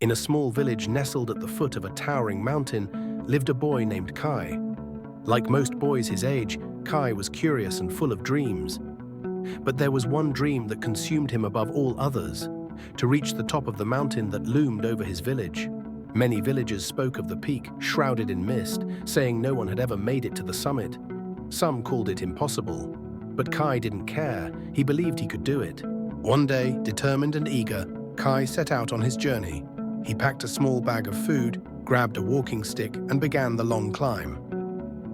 In a small village nestled at the foot of a towering mountain lived a boy named Kai. Like most boys his age, Kai was curious and full of dreams. But there was one dream that consumed him above all others: to reach the top of the mountain that loomed over his village. Many villagers spoke of the peak, shrouded in mist, saying no one had ever made it to the summit. Some called it impossible. But Kai didn't care. He believed he could do it. One day, determined and eager, Kai set out on his journey. He packed a small bag of food, grabbed a walking stick, and began the long climb.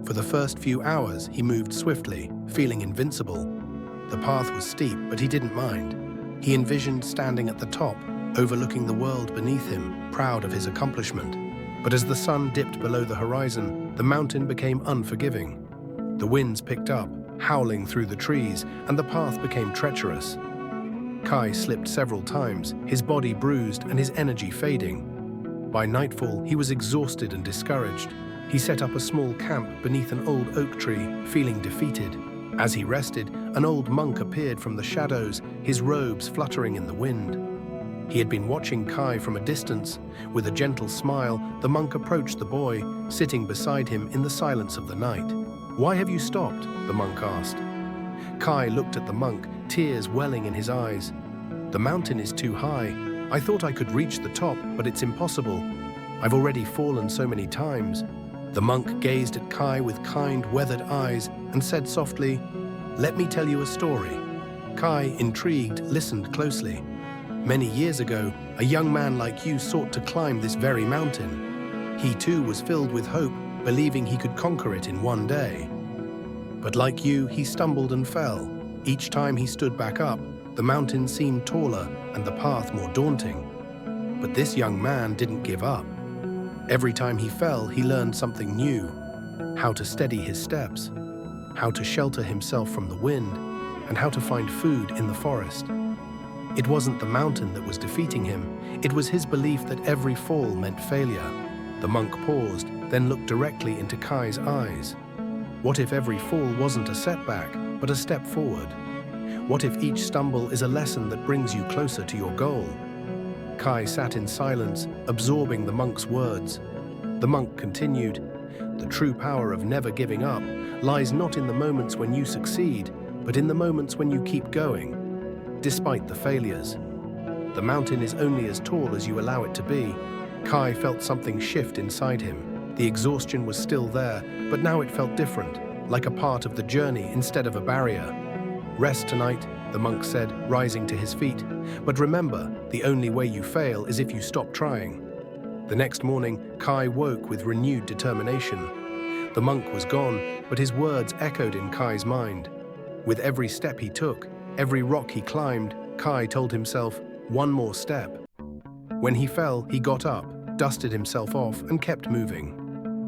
For the first few hours, he moved swiftly, feeling invincible. The path was steep, but he didn't mind. He envisioned standing at the top, overlooking the world beneath him, proud of his accomplishment. But as the sun dipped below the horizon, the mountain became unforgiving. The winds picked up, howling through the trees, and the path became treacherous. Kai slipped several times, his body bruised and his energy fading. By nightfall, he was exhausted and discouraged. He set up a small camp beneath an old oak tree, feeling defeated. As he rested, an old monk appeared from the shadows, his robes fluttering in the wind. He had been watching Kai from a distance. With a gentle smile, the monk approached the boy, sitting beside him in the silence of the night. "Why have you stopped?" the monk asked. Kai looked at the monk, tears welling in his eyes. "The mountain is too high. I thought I could reach the top, but it's impossible. I've already fallen so many times." The monk gazed at Kai with kind, weathered eyes and said softly, "Let me tell you a story." Kai, intrigued, listened closely. "Many years ago, a young man like you sought to climb this very mountain. He too was filled with hope, believing he could conquer it in one day. But like you, he stumbled and fell. Each time he stood back up, the mountain seemed taller and the path more daunting. But this young man didn't give up. Every time he fell, he learned something new: how to steady his steps, how to shelter himself from the wind, and how to find food in the forest. It wasn't the mountain that was defeating him. It was his belief that every fall meant failure." The monk paused, then looked directly into Kai's eyes. What if every fall wasn't a setback, but a step forward? What if each stumble is a lesson that brings you closer to your goal? Kai sat in silence, absorbing the monk's words. The monk continued, "The true power of never giving up lies not in the moments when you succeed, but in the moments when you keep going, despite the failures. The mountain is only as tall as you allow it to be." Kai felt something shift inside him. The exhaustion was still there, but now it felt different, like a part of the journey instead of a barrier. "Rest tonight," the monk said, rising to his feet. "But remember, the only way you fail is if you stop trying." The next morning, Kai woke with renewed determination. The monk was gone, but his words echoed in Kai's mind. With every step he took, every rock he climbed, Kai told himself, "One more step." When he fell, he got up, dusted himself off, and kept moving.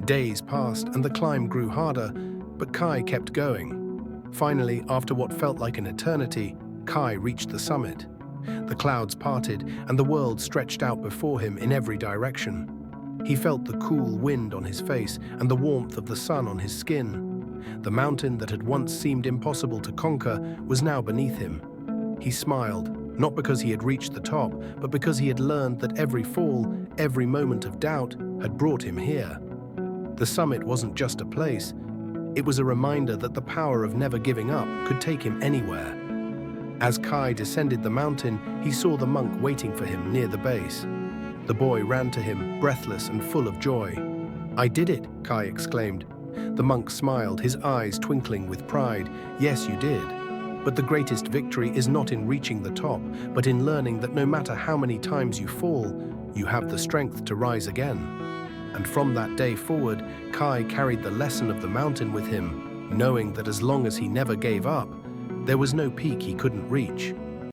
Days passed and the climb grew harder, but Kai kept going. Finally, after what felt like an eternity, Kai reached the summit. The clouds parted and the world stretched out before him in every direction. He felt the cool wind on his face and the warmth of the sun on his skin. The mountain that had once seemed impossible to conquer was now beneath him. He smiled, not because he had reached the top, but because he had learned that every fall, every moment of doubt, had brought him here. The summit wasn't just a place. It was a reminder that the power of never giving up could take him anywhere. As Kai descended the mountain, he saw the monk waiting for him near the base. The boy ran to him, breathless and full of joy. "I did it," Kai exclaimed. The monk smiled, his eyes twinkling with pride. "Yes, you did. But the greatest victory is not in reaching the top, but in learning that no matter how many times you fall, you have the strength to rise again." And from that day forward, Kai carried the lesson of the mountain with him, knowing that as long as he never gave up, there was no peak he couldn't reach.